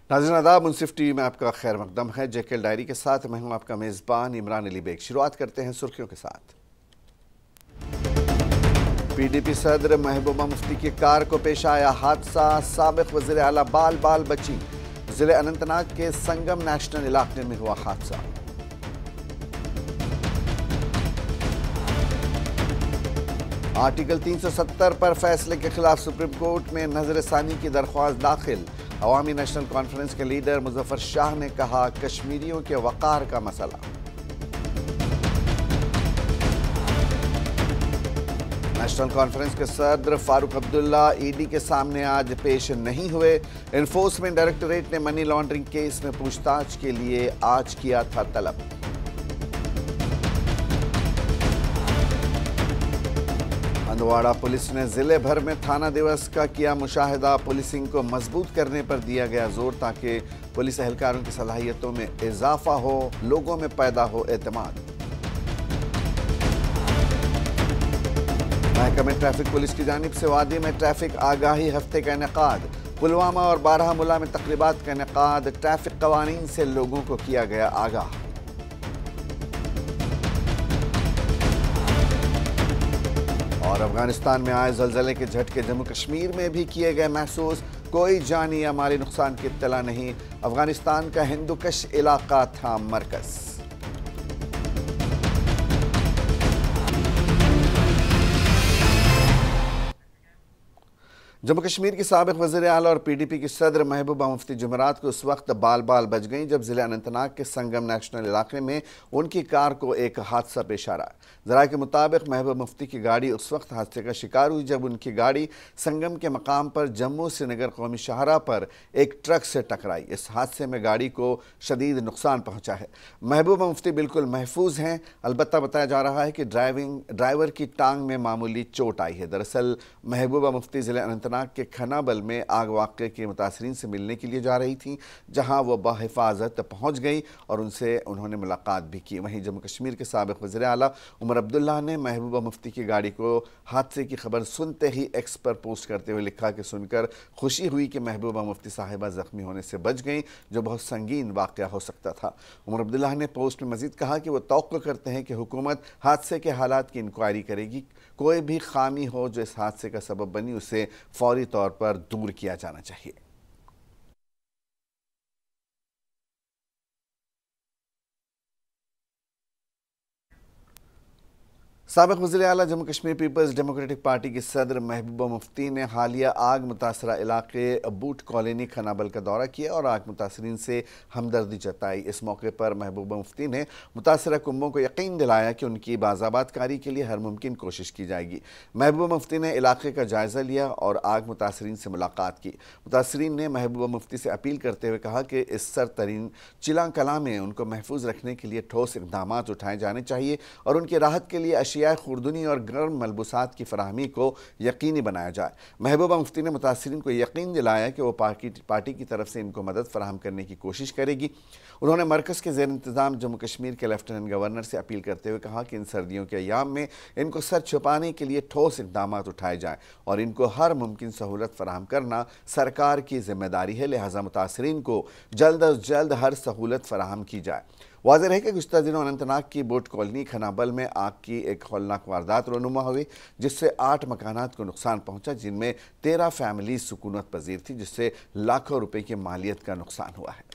नाज़रीन आदाब, मुंसिफ टीवी में आपका खैर मकदम है। जेकेएल डायरी के साथ मैं हूं आपका मेज़बान इमरान अली बेग। शुरुआत करते हैं सुर्खियों के साथ। पीडीपी सदर महबूबा मुफ्ती की कार को पेश आया हादसा, साबिक वज़ीर आला बाल बाल बची। जिले अनंतनाग के संगम नेशनल इलाके में हुआ हादसा। आर्टिकल 370 पर फैसले के खिलाफ सुप्रीम कोर्ट में नजरसानी की दरख्वास्त दाखिल। अवामी नेशनल कॉन्फ्रेंस के लीडर मुजफ्फर शाह ने कहा, कश्मीरियों के वक़ार का मसला। नेशनल कॉन्फ्रेंस के सदर फारूक अब्दुल्ला ईडी के सामने आज पेश नहीं हुए। एनफोर्समेंट डायरेक्टोरेट ने मनी लॉन्ड्रिंग केस में पूछताछ के लिए आज किया था तलब। हंदवाड़ा पुलिस ने जिले भर में थाना दिवस का किया मुशाहिदा। पुलिसिंग को मजबूत करने पर दिया गया जोर ताकि पुलिस एहलकारों की सलाहियतों में इजाफा हो, लोगों में पैदा हो एतमाद। महकमे ट्रैफिक पुलिस की जानिब से वादी में ट्रैफिक आगाही हफ्ते का इनेकाद। पुलवामा और बारामूला में तकरीबात का इनेकाद। ट्रैफिक कवानीन से लोगों को किया गया आगाह। और अफगानिस्तान में आए जलजले के झटके जम्मू कश्मीर में भी किए गए महसूस। कोई जानी या माली नुकसान की इत्तला नहीं। अफगानिस्तान का हिंदुकश इलाका था मरकज। जम्मू कश्मीर की साबिक वज़ीर आला और पीडीपी की सदर महबूबा मुफ्ती जुमेरात को उस वक्त बाल बाल बच गईं जब जिले अनंतनाग के संगम नेशनल इलाके में उनकी कार को एक हादसा पेश आ रहा। ज़राए के मुताबिक महबूबा मुफ्ती की गाड़ी उस वक्त हादसे का शिकार हुई जब उनकी गाड़ी संगम के मकाम पर जम्मू श्रीनगर कौमी शाहराह पर एक ट्रक से टकराई। इस हादसे में गाड़ी को शदीद नुकसान पहुँचा है। महबूबा मुफ्ती बिल्कुल महफूज हैं, अलबत्ता बताया जा रहा है कि ड्राइवर की टांग में मामूली चोट आई है। दरअसल महबूबा मुफ्ती जिले अनंतनाग के खनाबल में आग वाक़े के मुतासरीन से मिलने के लिए जा रही थी, जहां वो बाहिफाजत पहुंच गई और उन्होंने मुलाकात भी की। वहीं जम्मू कश्मीर के साबिक वज़ीर आला उमर अब्दुल्ला ने महबूबा मुफ्ती की गाड़ी को हादसे की खबर सुनते ही एक्स पर पोस्ट करते हुए लिखा कि सुनकर खुशी हुई कि महबूबा मुफ्ती साहिबा ज़ख्मी होने से बच गई, जो बहुत संगीन वाक़या हो सकता था। उमर अब्दुल्ला ने पोस्ट में मज़ीद कहा कि वो तवक्को करते हैं कि हुकूमत हादसे के हालात की इंक्वायरी करेगी। कोई भी खामी हो जो इस हादसे का सबब बनी, उसे फौरी तौर पर दूर किया जाना चाहिए। साबिक वज़ीर आला Jammu Kashmir People's Democratic Party की सदर महबूबा मुफ्ती ने हालिया आग मुतासरा इलाके बूट कॉलोनी खनाबल का दौरा किया और आग मुतासरीन से हमदर्दी जताई। इस मौके पर महबूबा मुफ्ती ने मुतासरा कुंबों को यकीन दिलाया कि उनकी बाज़ाबातकारी के लिए हर मुमकिन कोशिश की जाएगी। महबूबा मुफ्ती ने इलाके का जायज़ा लिया और आग मुतासरीन से मुलाकात की। मुतासरीन ने महबूबा मुफ्ती से अपील करते हुए कहा कि इस सरतरीन चिला कला में उनको महफूज रखने के लिए ठोस इक़दाम उठाए जाने चाहिए और उनकी राहत के लिए अशिया खुर्दनी और गर्म मलबूसात की फराहमी को यकीनी बनाया जाए। महबूबा मुफ्ती ने मुतासरीन को यकीन दिलाया कि वो पार्टी की तरफ से इनको मदद फराहम करने की कोशिश करेगी। उन्होंने मरकज़ के ज़ेर इंतज़ाम जम्मू कश्मीर के लेफ्टिनेंट गवर्नर से अपील करते हुए कहा कि इन सर्दियों के अयाम में इनको सर छुपाने के लिए ठोस इक़दाम उठाए जाएँ और इनको हर मुमकिन सहूलत फराहम करना सरकार की जिम्मेदारी है, लिहाजा मुतासरीन को जल्द अज जल्द हर सहूलत फराहम की जाए। वाज़ेह है कि गुज़िश्ता दिनों अनंतनाग की बोट कॉलोनी खनाबल में आग की एक खौलनाक वारदात रोनुमा हुई, जिससे 8 मकानात को नुकसान पहुंचा, जिनमें 13 फैमिली सुकूनत पजीर थी, जिससे लाखों रुपए की मालियत का नुकसान हुआ है।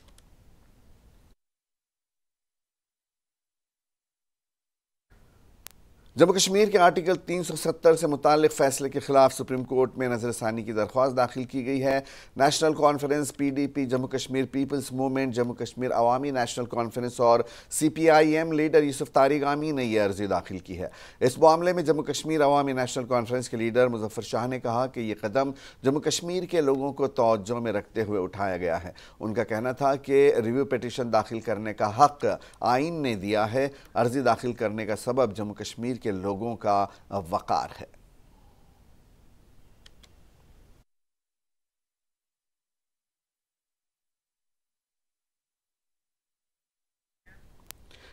जम्मू कश्मीर के आर्टिकल 370 से मुताल्लिक फैसले के खिलाफ सुप्रीम कोर्ट में नजरसानी की दरख्वास्त दाखिल की गई है। National conference, PDP, Jammu Kashmir peoples movement, Jammu Kashmir Awami national conference और CPIM leader Yusuf Tarigami ने यह अर्जी दाखिल की है। इस मामले में जम्मू कश्मीर अवामी नेशनल कॉन्फ्रेंस के लीडर मुजफ्फर शाह ने कहा कि यह कदम जम्मू कश्मीर के लोगों को तवज्जो में रखते हुए उठाया गया है। उनका कहना था कि रिव्यू पिटीशन दाखिल करने का हक आइन ने दिया है। अर्जी दाखिल करने का सबब जम्मू कश्मीर के लोगों का वक़ार है।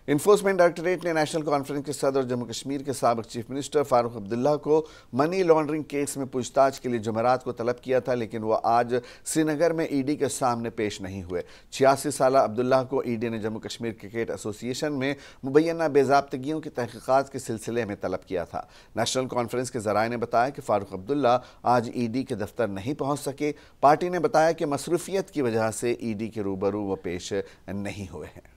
इन्फोर्समेंट डायरेक्टरेट ने नेशनल कॉन्फ्रेंस के सदर और जम्मू कश्मीर के साबिक चीफ मिनिस्टर फारूक अब्दुल्ला को मनी लॉन्ड्रिंग केस में पूछताछ के लिए जुमेरात को तलब किया था, लेकिन वो आज श्रीनगर में ईडी के सामने पेश नहीं हुए। 86 साल अब्दुल्ला को ईडी ने जम्मू कश्मीर क्रिकेट एसोसिएशन में मुबैना बेज़ाब्तगियों की तहकीकात के सिलसिले में तलब किया था। नेशनल कॉन्फ्रेंस के ज़राए ने बताया कि फारूक अब्दुल्ला आज ईडी के दफ्तर नहीं पहुंच सके। पार्टी ने बताया कि मसरूफियत की वजह से ईडी के रूबरू वो पेश नहीं हुए हैं।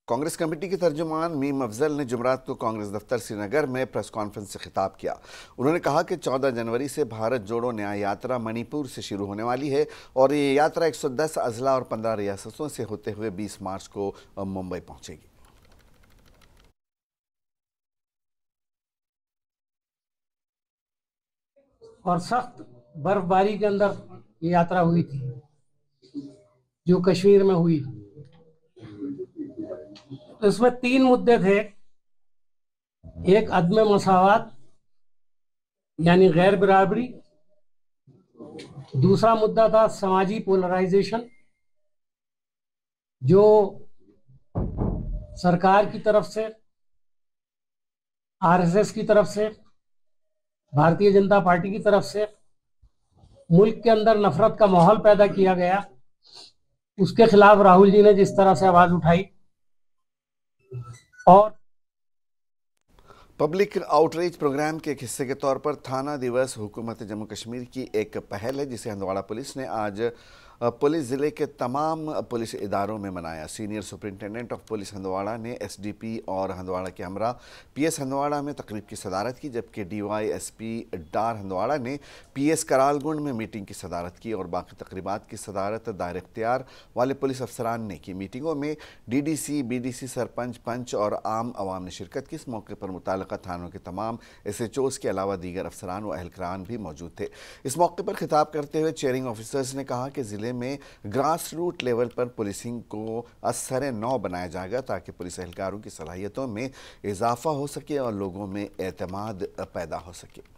कांग्रेस कमेटी के तर्जुमान मीम अफजल ने जुमरात को कांग्रेस दफ्तर श्रीनगर में प्रेस कॉन्फ्रेंस से खिताब किया। उन्होंने कहा कि 14 जनवरी से भारत जोड़ो न्याय यात्रा मणिपुर से शुरू होने वाली है और ये यात्रा 110 अजला और 15 रियासतों से होते हुए 20 मार्च को मुंबई पहुंचेगी। और सख्त बर्फबारी के अंदर ये यात्रा हुई थी जो कश्मीर में हुई। तो इसमें 3 मुद्दे थे। एक अदम मसावत यानी गैर बराबरी, दूसरा मुद्दा था समाजी पोलराइजेशन जो सरकार की तरफ से, आरएसएस की तरफ से, भारतीय जनता पार्टी की तरफ से मुल्क के अंदर नफरत का माहौल पैदा किया गया। उसके खिलाफ राहुल जी ने जिस तरह से आवाज उठाई और पब्लिक आउटरीच प्रोग्राम के एक हिस्से के तौर पर थाना दिवस हुकूमत जम्मू कश्मीर की एक पहल है जिसे हंदवाड़ा पुलिस ने आज पुलिस ज़िले के तमाम पुलिस इदारों में मनाया। Senior superintendent of police Handwara ने एसडीपी और हंदवाड़ा के हमरा पीएस हंदवाड़ा में तकरीब की सदारत की, जबकि डीवाईएसपी डार हंदवाड़ा ने पीएस करालगुंड में मीटिंग की सदारत की और बाकी तकरीबात की सदारत दायर इख्तियार वाले पुलिस अफसरान ने की। मीटिंगों में डीडीसी, बीडीसी, सरपंच, पंच और आम आवाम ने शिरकत की। इस मौके पर मुताल्लिका थानों के तमाम एसएचओज़ के अलावा दीगर अफसरान व अहलकारान भी मौजूद थे। इस मौके पर खिताब करते हुए चेयरिंग ऑफिसर्स ने कहा कि ज़िले में ग्रास रूट लेवल पर पुलिसिंग को असर नौ बनाया जाएगा ताकि पुलिस एहलकारों की सलाहियतों में इजाफा हो सके और लोगों में एतमाद पैदा हो सके।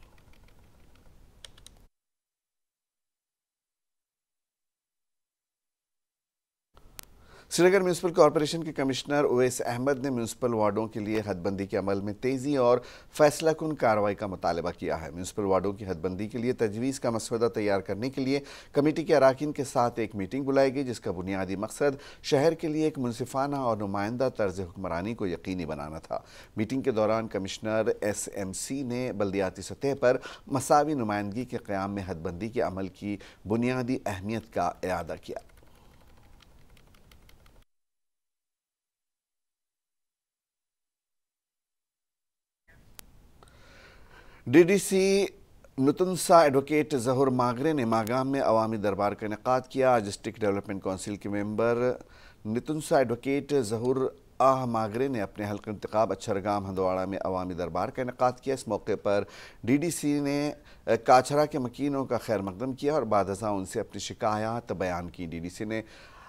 श्रीनगर म्यूनसिपल कॉरपोरेशन के कमिश्नर उवैस अहमद ने म्यूनसिपल वार्डों के लिए हदबंदी के अमल में तेज़ी और फैसलाकुन कार्रवाई का मुतालबा किया है। म्यूनसिपल वार्डों की हदबंदी के लिए तजवीज़ का मसवदा तैयार करने के लिए कमेटी के अराकीन के साथ एक मीटिंग बुलाई गई, जिसका बुनियादी मकसद शहर के लिए एक मुनसिफाना और नुमाइंदा तर्ज हुक्मरानी को यकीनी बनाना था। मीटिंग के दौरान कमिश्नर SMC ने बल्दियाती सतह पर मसावी नुमाइंदगी के क़याम में हदबंदी के अमल की बुनियादी अहमियत का इआदा किया। डीडीसी नुतनसा एडवोकेट ज़हूर मागरे ने मागाम में अवामी दरबार का इनेकाद किया। आज डिस्ट्रिक्ट डेवलपमेंट काउंसिल के मेंबर नुतनसा एडवोकेट ज़हूर मागरे ने अपने हल्का इंतखाब अक्षरगाम हंदवाड़ा में अवामी दरबार का इनेकाद किया। इस मौके पर डीडीसी ने काछरा के मकीनों का खैर मकदम किया और बादशाह उनसे अपनी शिकायत बयान की। डीडीसी ने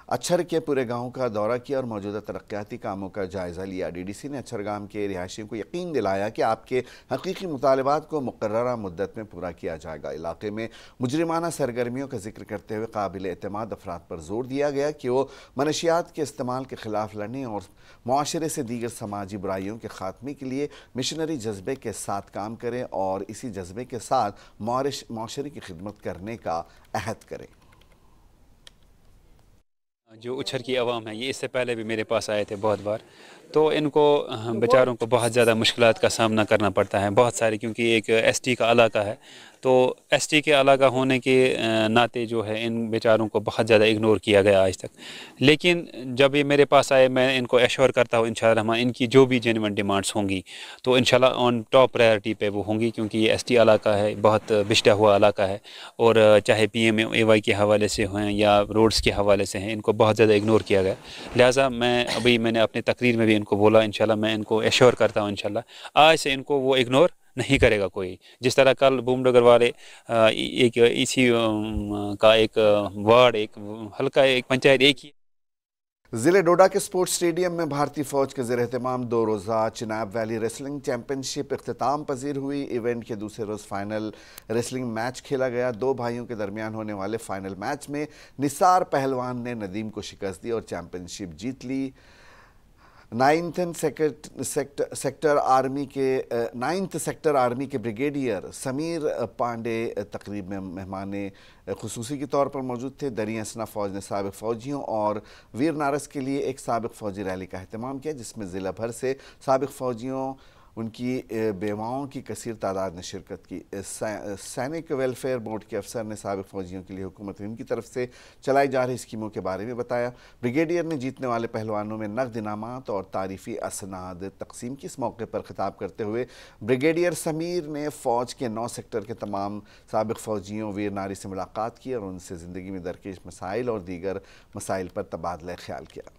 अक्षर के पूरे गांव का दौरा किया और मौजूदा तरक्याती कामों का जायज़ा लिया। डीडीसी ने अक्षरगाम के रिहायशियों को यकीन दिलाया कि आपके हकीकी मुतालबात को मुकर्ररा मुद्दत में पूरा किया जाएगा। इलाके में मुजरिमाना सरगर्मियों का जिक्र करते हुए काबिल एतमाद अफराद पर जोर दिया गया कि वो मनशियात के इस्तेमाल के खिलाफ लड़ने और मुआशरे से दीगर समाजी बुराइयों के खात्मे के लिए मिशनरी जज्बे के साथ काम करें और इसी जज्बे के साथ मुआशरे की खिदमत करने का अहद करें। जो उछर की आवाम है ये इससे पहले भी मेरे पास आए थे बहुत बार, तो इनको बेचारों को बहुत ज़्यादा मुश्किलात का सामना करना पड़ता है, बहुत सारे, क्योंकि एक एसटी का इलाका है। तो एसटी के इलाका होने के नाते जो है इन बेचारों को बहुत ज़्यादा इग्नोर किया गया आज तक। लेकिन जब ये मेरे पास आए मैं इनको एश्योर करता हूँ इंशाअल्लाह इनकी जो भी जेन्युइन डिमांड्स होंगी तो इंशाअल्लाह ऑन टॉप प्रायोरिटी पे वो होंगी, क्योंकि ये एसटी इलाका है, बहुत बिछड़ा हुआ इलाका है और चाहे PMAY के हवाले से हों या रोड्स के हवाले से हैं, इनको बहुत ज़्यादा इग्नोर किया गया। लिहाजा मैंने अपनी तकरीर में भी इनको बोला, इंशाल्लाह मैं इनको एश्योर करता हूँ इंशाल्लाह आज से इनको वो इग्नोर नहीं करेगा कोई। जिस तरह कल बूमनगर वाले एक इसी का एक वार्ड, एक हल्का, एक पंचायत एक ही जिले डोडा के स्पोर्ट्स स्टेडियम में भारतीय फौज के ज़ेर-ए-एहतमाम 2 रोज़ा चिनाब वैली रेसलिंग चैंपियनशिप इख्तिताम पजीर हुई। इवेंट के दूसरे रोज़ फाइनल रेसलिंग मैच खेला गया। 2 भाइयों के दरमियान होने वाले फाइनल मैच में निसार पहलवान ने नदीम को शिकस्त दी और चैंपियनशिप जीत ली। 9th सेक्टर आर्मी के ब्रिगेडियर समीर पांडे तकरीब में मेहमान खुसूसी के तौर पर मौजूद थे। दरी असना फ़ौज ने साबिक़ फ़ौजियों और वीर नारस के लिए एक साबिक़ फ़ौजी रैली का अहतमाम किया, जिसमें ज़िला भर से साबिक़ फ़ौजियों, उनकी बेवाओं की कसीर तादाद ने शिरकत की। सैनिक वेलफेयर बोर्ड के अफसर ने साबिक़ फ़ौजियों के लिए हुकूमत हिंद की तरफ से चलाई जा रही स्कीमों के बारे में बताया। ब्रिगेडियर ने जीतने वाले पहलवानों में नकद इनामात और तारीफ़ी असनाद तकसीम की। इस मौके पर खिताब करते हुए ब्रिगेडियर समीर ने फ़ौज के 9 सेक्टर के तमाम साबिक़ फ़ौजियों, वीर नारी से मुलाकात की और उनसे ज़िंदगी में दरपेश मसाइल और दीगर मसाइल पर तबादला ख्याल किया।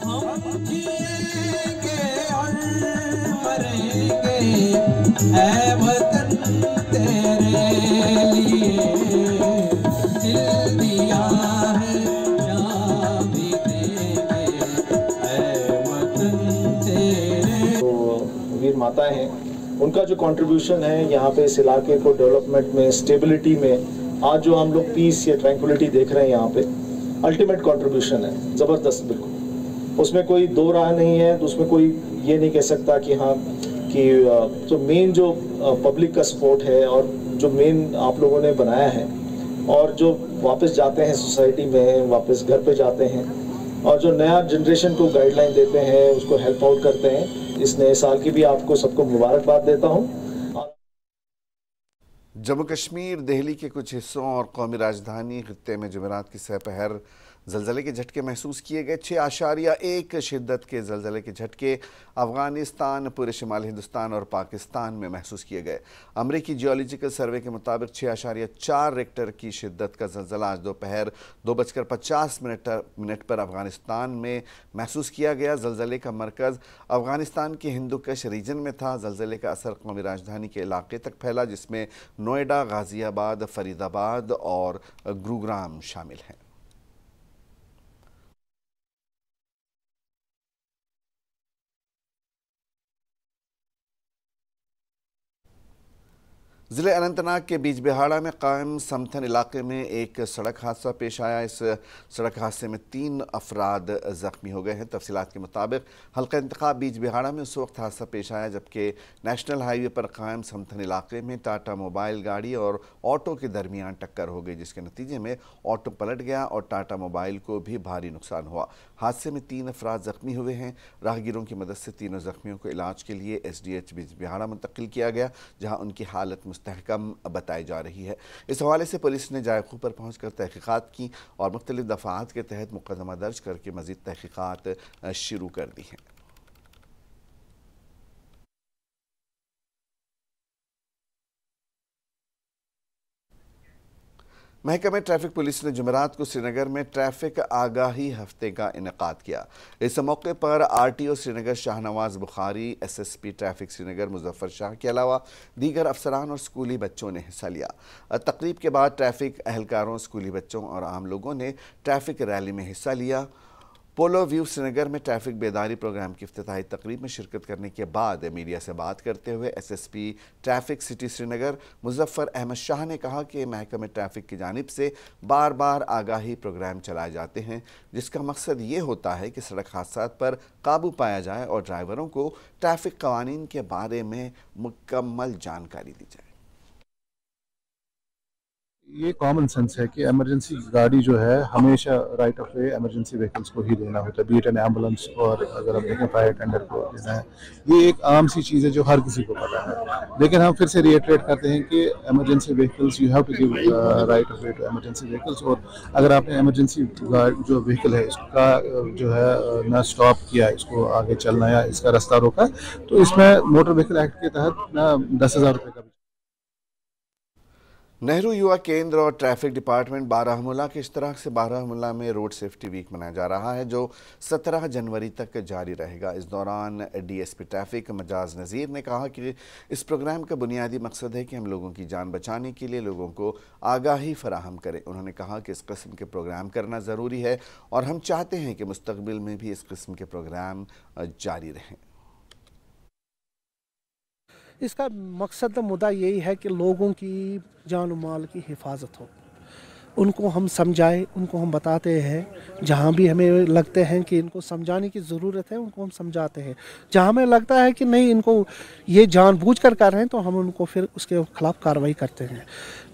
हम जिएंगे और मरेंगे ऐ वतन तेरे लिए, दिल दिया है जान भी देंगे ऐ वतन तेरे। तो वीर माताएं हैं, उनका जो कंट्रीब्यूशन है यहाँ पे इस इलाके को डेवलपमेंट में, स्टेबिलिटी में, आज जो हम लोग पीस या ट्रैंक्विलिटी देख रहे हैं यहाँ पे, अल्टीमेट कंट्रीब्यूशन है ज़बरदस्त। बिल्कुल उसमें कोई दो राह नहीं है, तो उसमें कोई ये नहीं कह सकता कि हाँ कि तो मेन जो पब्लिक का सपोर्ट है और जो मेन आप लोगों ने बनाया है और जो वापस जाते हैं सोसाइटी में, वापस घर पे जाते हैं और जो नया जनरेशन को गाइडलाइन देते हैं, उसको हेल्प आउट करते हैं, इस नए साल की भी आपको सबको मुबारकबाद देता हूँ। जम्मू कश्मीर, दिल्ली के कुछ हिस्सों और कौमी राजधानी खित्ते में जुमेरात की सहपहर ज़लज़ले के झटके महसूस किए गए। 6.1 शिद्दत के ज़लज़ले के झटके अफ़गानिस्तान, पूरे शिमाली हिंदुस्तान और पाकिस्तान में महसूस किए गए। अमरीकी जियोलॉजिकल सर्वे के मुताबिक 6.4 रिक्टर की शिद्दत का ज़लज़ला आज दोपहर 2:50 पर अफ़गानिस्तान में महसूस किया गया। ज़लज़ले का मरकज़ अफ़गानिस्तान के हिंदुकश रीजन में था। ज़लज़ले का असर कौमी राजधानी के इलाके तक फैला, जिसमें नोएडा, गाज़ियाबाद, फरीदाबाद और गुरुग्राम शामिल हैं। ज़िले अनंतनाग के बीच बिहाड़ा में कायम समथन इलाके में एक सड़क हादसा पेश आया। इस सड़क हादसे में 3 अफराद ज़ख्मी हो गए हैं। तफसीलात के मुताबिक हल्का इंतखाब बीच बिहाड़ा में उस वक्त हादसा पेश आया जबकि नेशनल हाईवे पर कायम समथन इलाके में टाटा मोबाइल गाड़ी और ऑटो के दरमियान टक्कर हो गई, जिसके नतीजे में ऑटो पलट गया और टाटा मोबाइल को भी भारी नुकसान हुआ। हादसे में 3 अफराद ज़ख्मी हुए हैं। राहगीरों की मदद से तीनों ज़ख्मियों को इलाज के लिए SDH बीच बिहाड़ा मुंतकिल किया गया, जहाँ उनकी हालत मुस्तहकम बताई जा रही है। इस हवाले से पुलिस ने जायक़ू पर पहुंचकर तहक़ीक़ात की और मुख्तलिफ़ दफ़ात के तहत मुकदमा दर्ज करके मज़ीद तहक़ीक़ात शुरू कर दी हैं। महकमे ट्रैफिक पुलिस ने जुमेरात को श्रीनगर में ट्रैफिक आगाही हफ्ते का इनेकाद किया। इस मौके पर RTO Srinagar Shahnawaz Bukhari, SSP traffic Srinagar Muzaffar Shah के अलावा दीगर अफसरान और स्कूली बच्चों ने हिस्सा लिया। तकरीब के बाद ट्रैफिक एहलकारों, स्कूली बच्चों और आम लोगों ने ट्रैफिक रैली में हिस्सा लिया। पोलो व्यू श्रीनगर में ट्रैफिक बेदारी प्रोग्राम की इफ्तिताही तकरीब में शिरकत करने के बाद मीडिया से बात करते हुए SSP traffic city Srinagar Muzaffar Ahmad Shah ने कहा कि महकमे ट्रैफिक की जानिब से बार बार आगाही प्रोग्राम चलाए जाते हैं, जिसका मकसद ये होता है कि सड़क हादसात पर काबू पाया जाए और ड्राइवरों को ट्रैफिक कवानीन के बारे में मुकम्मल जानकारी दी जाए। ये कॉमन सेंस है कि इमरजेंसी गाड़ी जो है हमेशा right of way emergency vehicles को ही देना होता है, बीट एन एम्बुलेंस और अगर हम देखें फायर टेंडर को देना है। ये एक आम सी चीज़ है जो हर किसी को पता है, लेकिन हम फिर से रिएटरेट करते हैं कि emergency vehicles you have to give right of way to emergency vehicles. और अगर आपने इमरजेंसी जो व्हीकल है इसका जो है ना स्टॉप किया, इसको आगे चलना या इसका रास्ता रोका, तो इसमें मोटर व्हीकल एक्ट के तहत ना 10,000 रुपये का नेहरू युवा केंद्र और ट्रैफिक डिपार्टमेंट बारामूला के इश्तराक से बारामूला में रोड सेफ्टी वीक मनाया जा रहा है, जो 17 जनवरी तक जारी रहेगा। इस दौरान डीएसपी ट्रैफिक मजाज नज़ीर ने कहा कि इस प्रोग्राम का बुनियादी मकसद है कि हम लोगों की जान बचाने के लिए लोगों को आगाही फराहम करें। उन्होंने कहा कि इस किस्म के प्रोग्राम करना ज़रूरी है और हम चाहते हैं कि मुस्तकबिल में भी इस किस्म के प्रोग्राम जारी रहें। इसका मकसद मुद्दा यही है कि लोगों की जान माल की हिफाजत हो, उनको हम समझाएं, उनको हम बताते हैं। जहाँ भी हमें लगते हैं कि इनको समझाने की ज़रूरत है उनको हम समझाते हैं। जहाँ हमें लगता है कि नहीं इनको ये जानबूझकर कर रहे हैं तो हम उनको फिर उसके खिलाफ कार्रवाई करते हैं।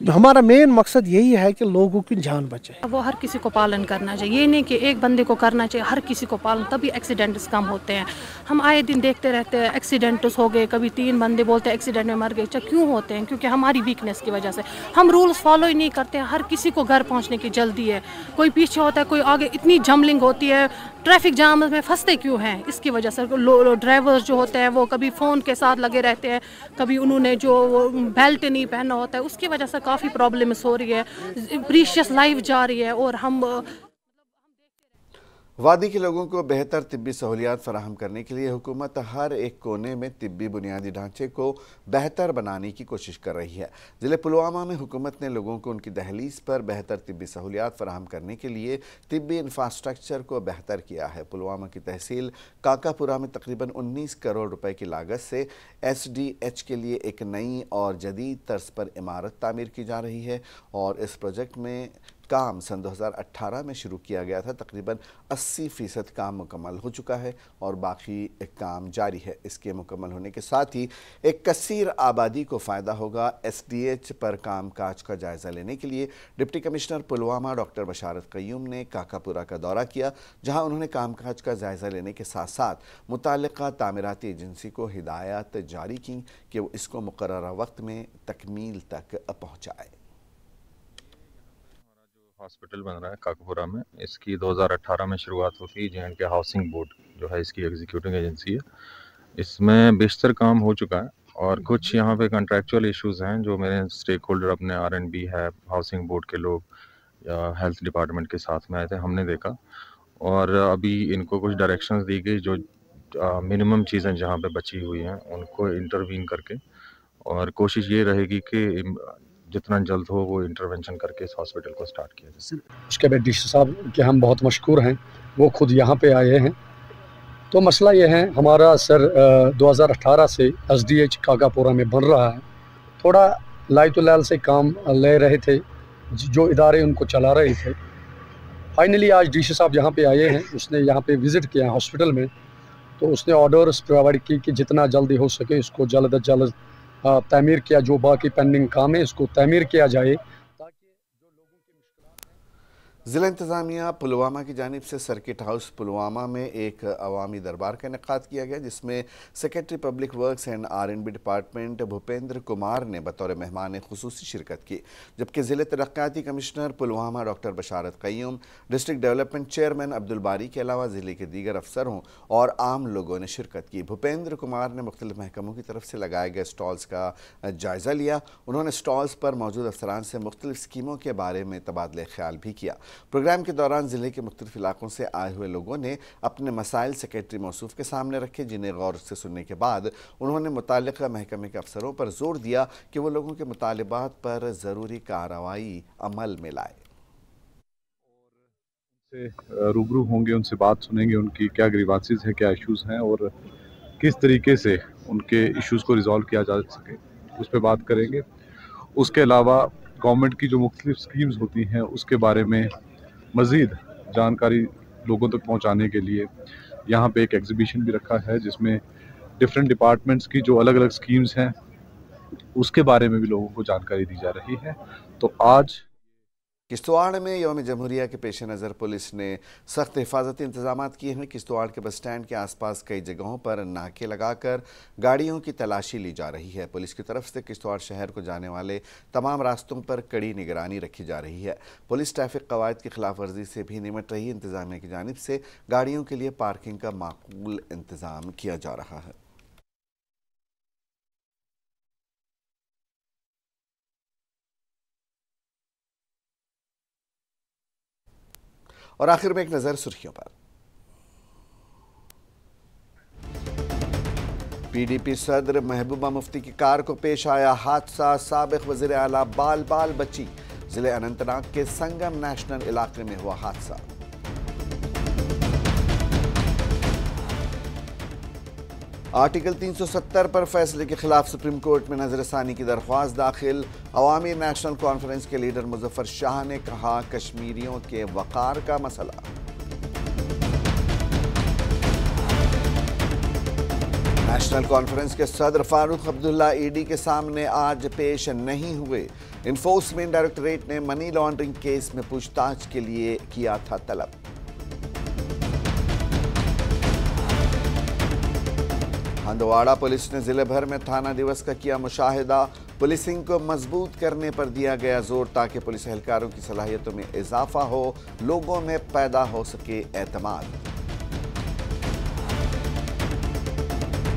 हमारा मेन मकसद यही है कि लोगों की जान बचे। वो हर किसी को पालन करना चाहिए, ये नहीं कि एक बंदे को करना चाहिए, हर किसी को पालन, तभी एक्सीडेंट्स कम होते हैं। हम आए दिन देखते रहते हैं एक्सीडेंट्स हो गए, कभी 3 बंदे बोलते हैं एक्सीडेंट में मर गए। क्यों होते हैं? क्योंकि हमारी वीकनेस की वजह से हम रूल्स फॉलो ही नहीं करते हैं। हर किसी को घर पहुंचने की जल्दी है, कोई पीछे होता है कोई आगे, इतनी जमलिंग होती है, ट्रैफिक जाम में फंसते क्यों हैं? इसकी वजह से ड्राइवर्स जो होते हैं वो कभी फ़ोन के साथ लगे रहते हैं, कभी उन्होंने जो बेल्ट नहीं पहना होता है, उसकी वजह से काफ़ी प्रॉब्लम्स हो रही है, प्रीशियस लाइफ जा रही है। और हम वादी के लोगों को बेहतर तिब्बी सहूलियात फराहम करने के लिए हुकूमत हर एक कोने में तिब्बी बुनियादी ढांचे को बेहतर बनाने की कोशिश कर रही है। ज़िले पुलवामा में हुकूमत ने लोगों को उनकी दहलीज पर बेहतर तिब्बी सहूलियात फराहम करने के लिए तिब्बी इंफ्रास्ट्रक्चर को बेहतर किया है। पुलवामा की तहसील काकापुरा में तकरीबन 19 करोड़ रुपए की लागत से SDH के लिए एक नई और जदीद तर्ज पर इमारत तामीर की जा रही है और इस प्रोजेक्ट में काम सन 2018 में शुरू किया गया था। तकरीबन 80% काम मुकम्मल हो चुका है और बाकी काम जारी है। इसके मुकम्मल होने के साथ ही एक कसीर आबादी को फ़ायदा होगा। SDH पर काम काज का जायज़ा लेने के लिए deputy commissioner Pulwama doctor Basharat Qayyum ने काकापुरा का दौरा किया, जहां उन्होंने काम काज का जायज़ा लेने के साथ साथ मुताल्लिक़ा तामीराती एजेंसी को हिदायत जारी की कि वो इसको मुकर्ररा वक्त में तकमील तक पहुँचाए। हॉस्पिटल बन रहा है काकापुरा में, इसकी 2018 में शुरुआत होती। J&K हाउसिंग बोर्ड जो है इसकी एग्जीक्यूटिव एजेंसी है। इसमें बेशतर काम हो चुका है और कुछ यहाँ पे कॉन्ट्रैक्चुअल इश्यूज हैं जो मेरे स्टेक होल्डर अपने R&B है, हाउसिंग बोर्ड के लोग या हेल्थ डिपार्टमेंट के साथ में आए थे, हमने देखा और अभी इनको कुछ डायरेक्शंस दी गई जो मिनिमम चीज़ें जहाँ पे बची हुई हैं उनको इंटरवीन करके, और कोशिश ये रहेगी कि जितना जल्द हो वो इंटरवेंशन करके इस हॉस्पिटल को स्टार्ट किया जाए। उसके बाद डीसी साहब के हम बहुत मशकूर हैं, वो खुद यहाँ पे आए हैं। तो मसला ये है हमारा सर 2018 से SDH काकापुरा में बन रहा है। थोड़ा लाई तो लाल से काम ले रहे थे, जो इदारे उनको चला रहे थे। फाइनली आज डीसी साहब यहाँ पे आए हैं, उसने यहाँ पे विज़िट किया हॉस्पिटल में, तो उसने ऑर्डर्स प्रोवाइड की कि जितना जल्दी हो सके इसको जल्द अज जल्द तामीर किया, जो बाकी पेंडिंग काम है इसको तामीर किया जाए। ज़िला इंतज़ामिया पुलवामा की जानिब से सर्किट हाउस पुलवामा में एक अवामी दरबार का इनेकाद किया गया, जिसमें secretary public works and R&B department Bhupendra Kumar ने बतौर मेहमान खुसूसी शिरकत की, जबकि ज़िले तरक्याती commissioner Pulwama doctor Basharat Qayyum, district development chairman Abdul Bari के अलावा ज़िले के दीगर अफसरों और आम लोगों ने शिरकत की। भूपेंद्र कुमार ने मुख्तलिफ महकमों की तरफ से लगाए गए स्टॉल्स का जायज़ा लिया। उन्होंने स्टॉल्स पर मौजूद अफसरान से मुख्तलिफ स्कीमों के बारे में तबादले ख्याल भी किया। प्रोग्राम के दौरान ज़िले के मुख्तलिफ इलाकों से आए हुए लोगों ने अपने मसाइल सेक्रेटरी मौसूफ के सामने रखे, जिन्हें गौर से सुनने के बाद उन्होंने मुताल्लिक़ा महकमे के अफसरों पर जोर दिया कि वो लोगों के मुतालिबात पर ज़रूरी कार्रवाई अमल में लाए। उनसे रूबरू होंगे, उनसे बात सुनेंगे, उनकी क्या ग्रीवांसेस हैं, क्या इश्यूज़ हैं और किस तरीके से उनके इश्यूज़ को रिजॉल्व किया जा सके, उस पर बात करेंगे। उसके अलावा गवर्नमेंट की जो मुख्तलिफ स्कीम्स होती हैं उसके बारे में मज़ीद जानकारी लोगों तक पहुंचाने के लिए यहाँ पे एक एग्जीबिशन भी रखा है, जिसमें डिफरेंट डिपार्टमेंट्स की जो अलग अलग स्कीम्स हैं उसके बारे में भी लोगों को जानकारी दी जा रही है। तो आज किश्तवाड़ में यौम जमहूरिया के पेश नज़र पुलिस ने सख्त हिफाजती इंतजाम किए हैं। किश्तवाड़ के बस स्टैंड के आसपास कई जगहों पर नाके लगाकर गाड़ियों की तलाशी ली जा रही है। पुलिस की तरफ से किश्तवाड़ शहर को जाने वाले तमाम रास्तों पर कड़ी निगरानी रखी जा रही है। पुलिस ट्रैफिक कवायद की खिलाफ वर्जी से भी निमट रही है। इंतजामिया की जानिब से गाड़ियों के लिए पार्किंग का माकूल इंतज़ाम किया जा रहा है। और आखिर में एक नज़र सुर्खियों पर। PDP सदर महबूबा मुफ्ती की कार को पेश आया हादसा, साबिक वज़ीर आला बाल बाल बची। जिले अनंतनाग के संगम नेशनल इलाके में हुआ हादसा। आर्टिकल 370 पर फैसले के खिलाफ सुप्रीम कोर्ट में नजरसानी की दरख्वास्त दाखिल। अवामी नेशनल कॉन्फ्रेंस के लीडर मुजफ्फर शाह ने कहा, कश्मीरियों के वकार का मसला। नेशनल कॉन्फ्रेंस के सदर फारूक अब्दुल्ला ईडी के सामने आज पेश नहीं हुए। इन्फोर्समेंट डायरेक्टरेट ने मनी लॉन्ड्रिंग केस में पूछताछ के लिए किया था तलब। हंदवाड़ा पुलिस ने जिले भर में थाना दिवस का किया मुशाहिदा। पुलिसिंग को मजबूत करने पर दिया गया जोर ताकि पुलिस एहलकारों की सलाहियतों में इजाफा हो, लोगों में पैदा हो सके एतमाद।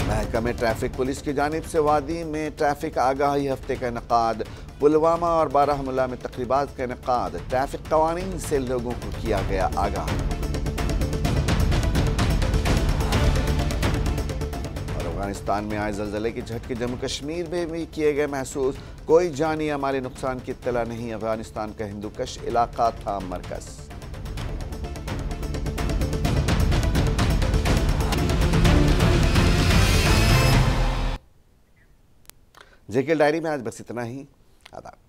महकमे ट्रैफिक पुलिस की जानिब से वादी में ट्रैफिक आगाही हफ्ते का इनकाद। पुलवामा और बारामूला में तकरीबात का इनकाद। ट्रैफिक कवानीन से लोगों को किया गया आगाह। और अफगानिस्तान में आए ज़लज़ले के झटके जम्मू कश्मीर में भी किए गए महसूस। कोई जानी या माली नुकसान की इत्तला नहीं। अफगानिस्तान का हिंदूकश इलाका था मरकज़। जेके डायरी में आज बस इतना ही। आदाब।